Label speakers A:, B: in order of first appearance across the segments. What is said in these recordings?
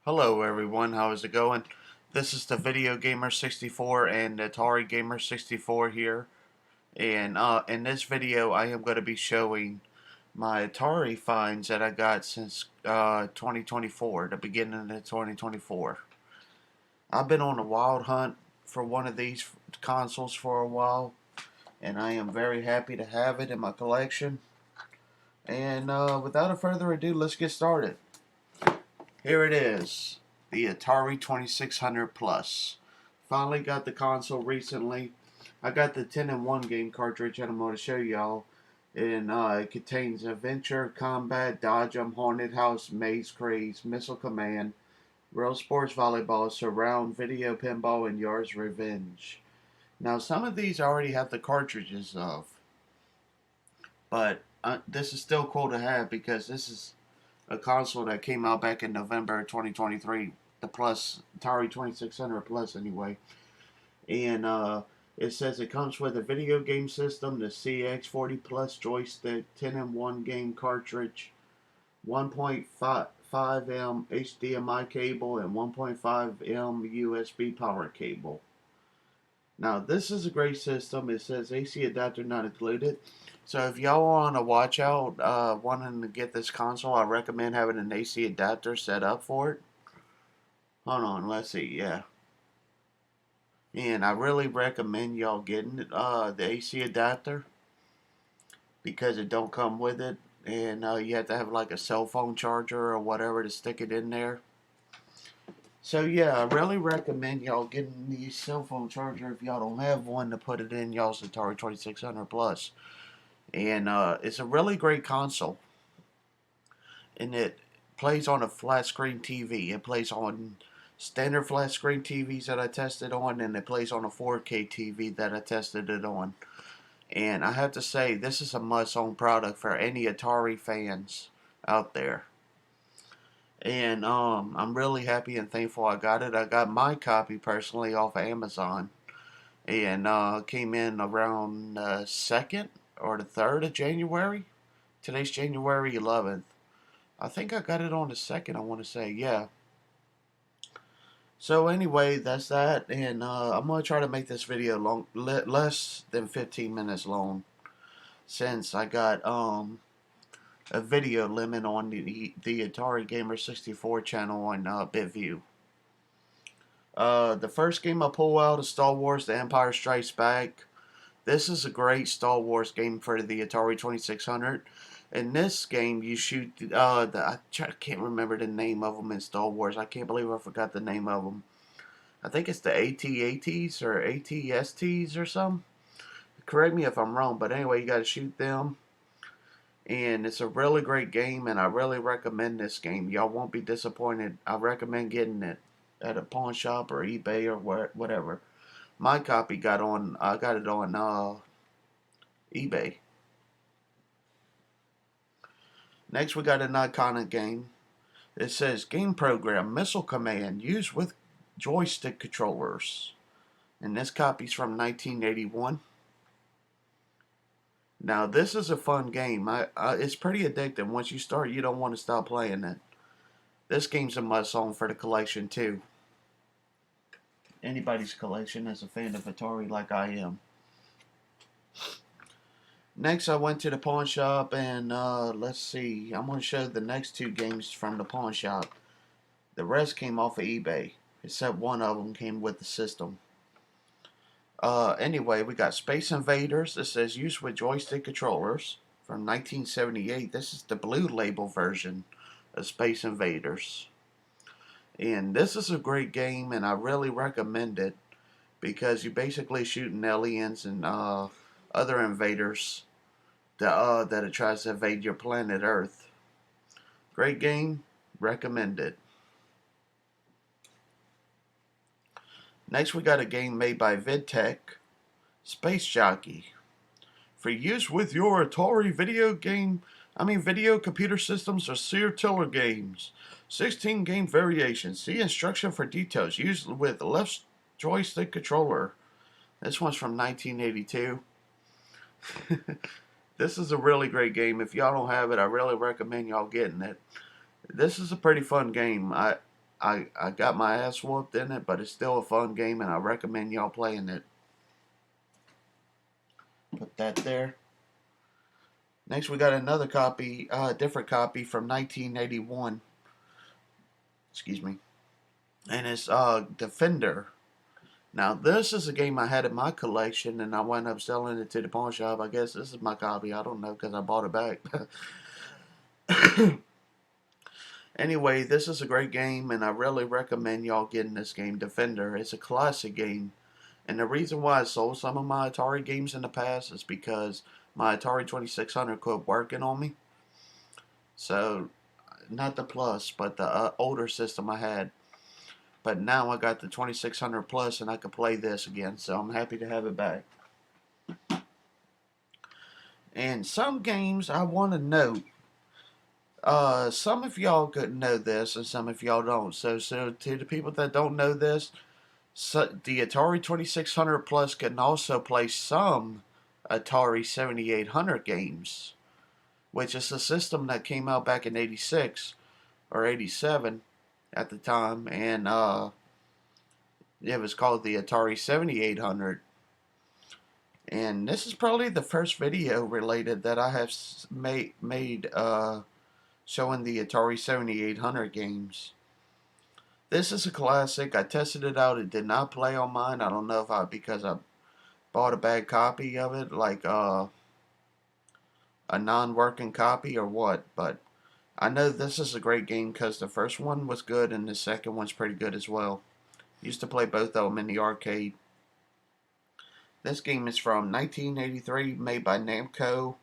A: Hello everyone, how is it going? This is the Video Gamer 64 and Atari Gamer 64 here. And in this video I am going to be showing my Atari finds that I got since 2024, the beginning of 2024. I've been on a wild hunt for one of these consoles for a while, and I am very happy to have it in my collection. And without a further ado, let's get started. Here it is, the Atari 2600 Plus. Finally got the console recently. I got the 10 in 1 game cartridge and I'm going to show y'all. And it contains Adventure, Combat, Dodge 'em, Haunted House, Maze Craze, Missile Command, Real Sports Volleyball, Surround, Video Pinball, and Yard's Revenge. Now some of these I already have the cartridges of. But this is still cool to have because this is a console that came out back in November 2023, the Plus Atari 2600 Plus anyway. And it says it comes with a video game system, the CX40 Plus joystick, 10 in 1 game cartridge, 1.5M HDMI cable, and 1.5M USB power cable. Now this is a great system. It says AC adapter not included. So if y'all want to watch out, wanting to get this console, I recommend having an AC adapter set up for it. Hold on, let's see, yeah. And I really recommend y'all getting the AC adapter because it don't come with it, and you have to have like a cell phone charger or whatever to stick it in there. So yeah, I really recommend y'all getting the cell phone charger if y'all don't have one to put it in y'all's Atari 2600 Plus. And it's a really great console. And it plays on a flat screen TV. It plays on standard flat screen TVs that I tested on, and it plays on a 4K TV that I tested it on. And I have to say, this is a must-own product for any Atari fans out there. And I'm really happy and thankful I got it. I got my copy personally off of Amazon, and came in around 2nd or the 3rd of January. Today's January 11th. I think I got it on the 2nd, I want to say, yeah. So anyway, that's that, and I'm going to try to make this video less than 15 minutes long, since I got a video limit on the Atari Gamer 64 channel on BitView. The first game I pull out is Star Wars The Empire Strikes Back. This is a great Star Wars game for the Atari 2600. In this game, you shoot I can't remember the name of them in Star Wars. I can't believe I forgot the name of them. I think it's the AT-ATs or AT-STs or something. Correct me if I'm wrong, but anyway, you got to shoot them. And it's a really great game, and I really recommend this game. Y'all won't be disappointed. I recommend getting it at a pawn shop or eBay or whatever. My copy I got it on eBay. Next, we got an iconic game. It says Game Program Missile Command used with joystick controllers. And this copy's from 1981. Now, this is a fun game. It's pretty addictive. Once you start, you don't want to stop playing it. This game's a must-own for the collection, too. Anybody's collection as a fan of Atari like I am. Next, I went to the pawn shop, and let's see. I'm going to show the next two games from the pawn shop. The rest came off of eBay, except one of them came with the system. Anyway, we got Space Invaders. It says used with joystick controllers from 1978. This is the blue label version of Space Invaders. And this is a great game, and I really recommend it because you're basically shooting aliens and other invaders that it tries to invade your planet Earth. Great game, recommend it. Next, we got a game made by VidTech, Space Jockey, for use with your Atari video computer systems or Sear Tiller games. 16 game variations. See instruction for details. Used with left joystick controller. This one's from 1982. This is a really great game. If y'all don't have it, I really recommend y'all getting it. This is a pretty fun game. I got my ass whooped in it, but it's still a fun game, and I recommend y'all playing it. Put that there. Next, we got another copy, different copy from 1981. Excuse me, and it's Defender. Now, this is a game I had in my collection, and I wound up selling it to the pawn shop. I guess this is my copy. I don't know because I bought it back. Anyway, this is a great game, and I really recommend y'all getting this game, Defender. It's a classic game, and the reason why I sold some of my Atari games in the past is because my Atari 2600 quit working on me. So, not the Plus, but the older system I had. But now I got the 2600 Plus, and I can play this again, so I'm happy to have it back. And some games I want to note. Some of y'all could know this, and some of y'all don't. So to the people that don't know this, the Atari 2600 Plus can also play some Atari 7800 games, which is a system that came out back in '86 or '87 at the time, and it was called the Atari 7800. And this is probably the first video related that I have made showing the Atari 7800 games. This is a classic. I tested it out. It did not play on mine. I don't know if because I bought a bad copy of it, like a non-working copy or what, but I know this is a great game because the first one was good and the second one's pretty good as well. Used to play both of them in the arcade. This game is from 1983, made by Namco.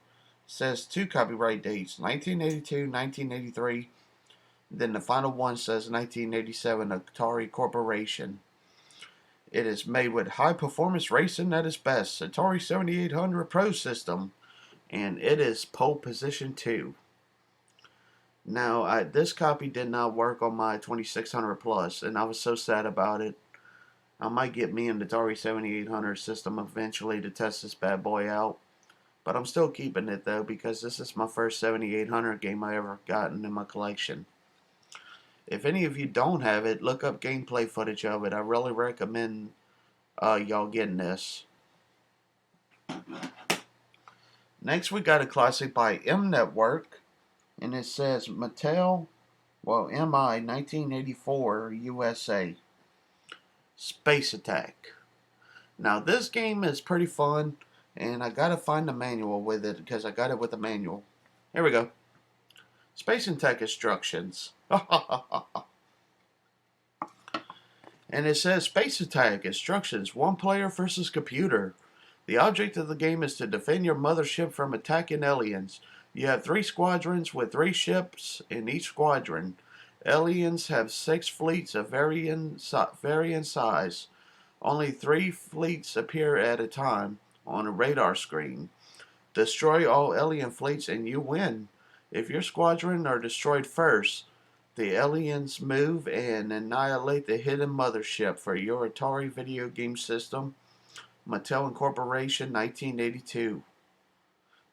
A: Says 2 copyright dates, 1982, 1983. Then the final one says 1987, Atari Corporation. It is made with high performance racing at its best, Atari 7800 Pro System, and it is pole position 2. Now, this copy did not work on my 2600 Plus, and I was so sad about it. I might get me an Atari 7800 system eventually to test this bad boy out. But I'm still keeping it though because this is my first 7800 game I ever gotten in my collection. If any of you don't have it, look up gameplay footage of it. I really recommend y'all getting this. Next we got a classic by M Network, and it says Mattel, MI 1984 USA, Space Attack. Now this game is pretty fun. And I gotta find the manual with it because I got it with the manual. Here we go. Space Attack instructions. And it says Space Attack instructions. 1 player versus computer. The object of the game is to defend your mothership from attacking aliens. You have 3 squadrons with 3 ships in each squadron. Aliens have 6 fleets of varying size. Only 3 fleets appear at a time on a radar screen. Destroy all alien fleets and you win. If your squadron are destroyed first, the aliens move and annihilate the hidden mothership for your Atari video game system. Mattel Incorporation, 1982.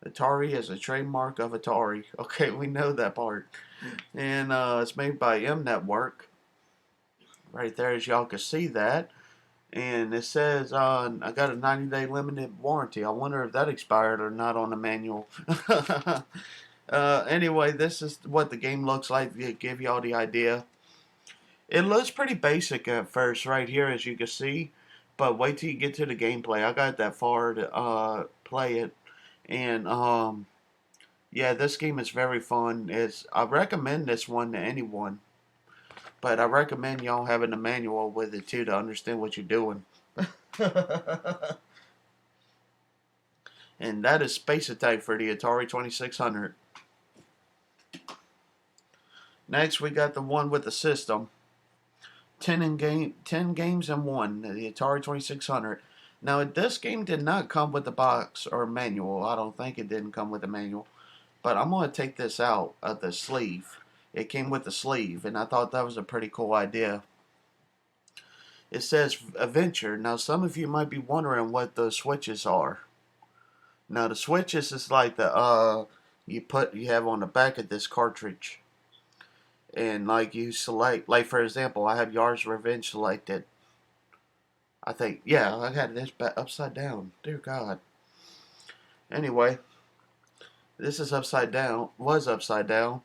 A: Atari is a trademark of Atari. Okay, we know that part. And it's made by M Network. Right there, as y'all can see that. And it says I got a 90-day limited warranty. I wonder if that expired or not on the manual. Anyway, this is what the game looks like to give y'all the idea. It looks pretty basic at first right here, as you can see. But wait till you get to the gameplay. I got that far to play it. And yeah, this game is very fun. I recommend this one to anyone. But I recommend y'all having a manual with it too to understand what you're doing. And that is Space Attack for the Atari 2600. Next we got the one with the system. 10 games in one, the Atari 2600. Now this game did not come with the box or manual. I don't think it didn't come with a manual. But I'm going to take this out of the sleeve. It came with the sleeve, and I thought that was a pretty cool idea. It says Adventure. Now, some of you might be wondering what those switches are. Now, the switches is like the you have on the back of this cartridge, And like you select, like for example, I have Yar's Revenge selected. I think, yeah, I had this upside down. Dear God. Anyway, this is upside down, was upside down.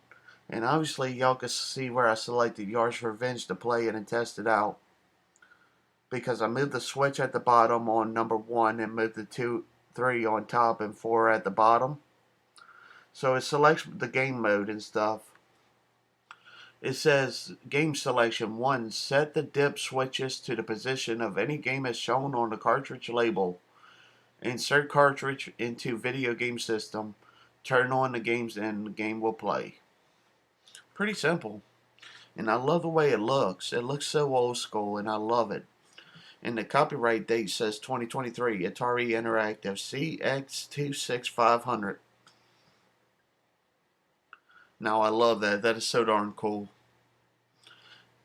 A: And obviously y'all can see where I selected Yar's Revenge to play it and test it out. Because I moved the switch at the bottom on number 1 and moved the 2, 3 on top and 4 at the bottom. So it selects the game mode and stuff. It says game selection 1. Set the dip switches to the position of any game as shown on the cartridge label. Insert cartridge into video game system. Turn on the games and the game will play. Pretty simple. And I love the way it looks. It looks so old school and I love it. And the copyright date says 2023 Atari Interactive CX26500. Now I love that. That is so darn cool.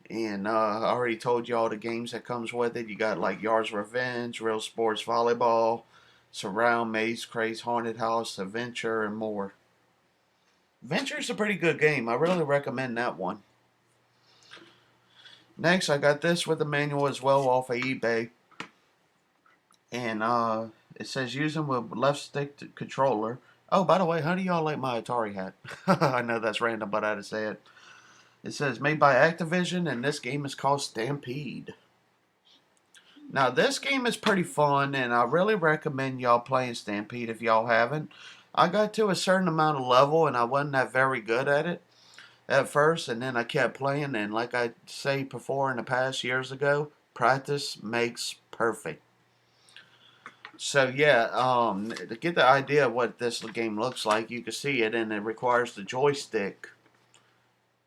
A: And I already told you all the games that comes with it. You got like Yar's Revenge, Real Sports Volleyball, Surround, Maze Craze, Haunted House, Adventure, and more. Adventure's a pretty good game. I really recommend that one. Next, I got this with the manual as well off of eBay. And it says using with left stick controller. Oh, by the way, how do y'all like my Atari hat? I know that's random, but I had to say it. It says made by Activision, and this game is called Stampede. Now, this game is pretty fun, and I really recommend y'all playing Stampede if y'all haven't. I got to a certain amount of level, and I wasn't that very good at it at first, and then I kept playing, and like I say before in the past years ago, practice makes perfect. So yeah, to get the idea of what this game looks like, you can see it, and it requires the joystick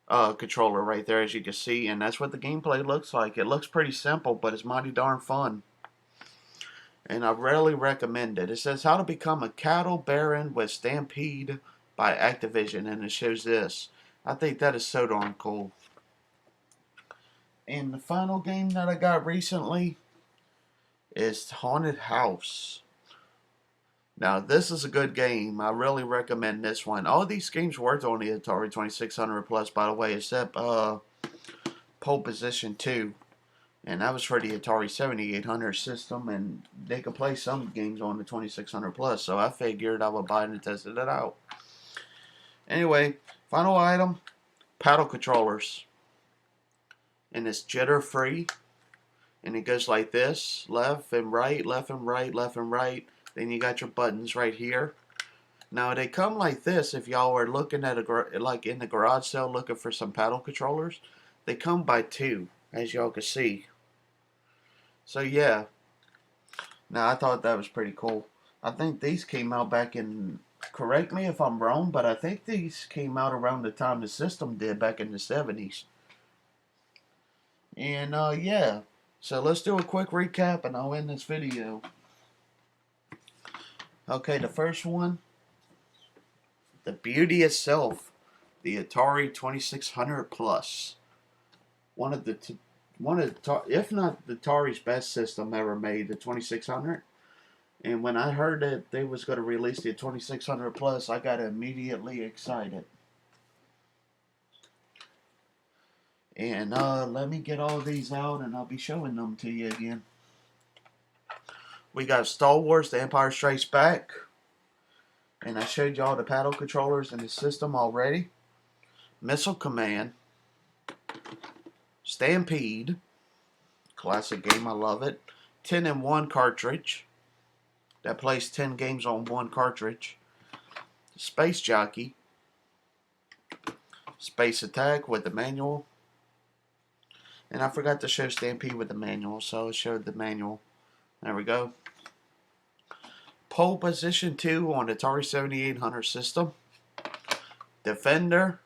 A: controller right there, as you can see, and that's what the gameplay looks like. It looks pretty simple, but it's mighty darn fun, and I really recommend it. It says how to become a cattle baron with Stampede by Activision, and it shows this. I think that is so darn cool. And the final game that I got recently is Haunted House. Now, this is a good game. I really recommend this one. All these games worked on the Atari 2600 Plus, by the way, except Pole Position 2. And that was for the Atari 7800 system, and they could play some games on the 2600 Plus, so I figured I would buy it and test it out. Anyway, final item, paddle controllers. And it's jitter-free, and it goes like this, left and right, left and right, left and right. Then you got your buttons right here. Now they come like this. If y'all are looking at like in the garage sale looking for some paddle controllers, they come by 2, as y'all can see. So yeah. Now I thought that was pretty cool. I think these came out back in, correct me if I'm wrong, but I think these came out around the time the system did back in the 70s. And yeah. So let's do a quick recap and I'll end this video. Okay, the first one, the beauty itself, the Atari 2600 Plus. One of the, if not the Atari's best system ever made, the 2600. And when I heard that they was going to release the 2600 Plus, I got immediately excited. And let me get all these out and I'll be showing them to you again. We got Star Wars The Empire Strikes Back. And I showed y'all the paddle controllers in the system already. Missile Command. Stampede. Classic game, I love it. 10-in-1 cartridge. That plays 10 games on one cartridge. Space Jockey. Space Attack with the manual. And I forgot to show Stampede with the manual, so I showed the manual. There we go. Pole Position 2 on the Atari 7800 system. Defender.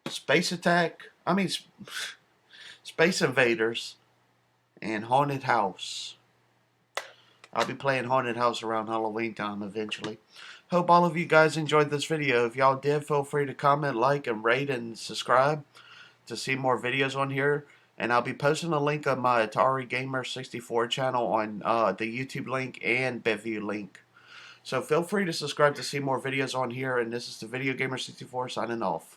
A: Space Attack. Space Invaders. And Haunted House. I'll be playing Haunted House around Halloween time eventually. Hope all of you guys enjoyed this video. If y'all did, feel free to comment, like, and rate, and subscribe to see more videos on here. And I'll be posting a link of my Atari Gamer 64 channel on the YouTube link and BitView link. So feel free to subscribe to see more videos on here. And this is the Video Gamer 64 signing off.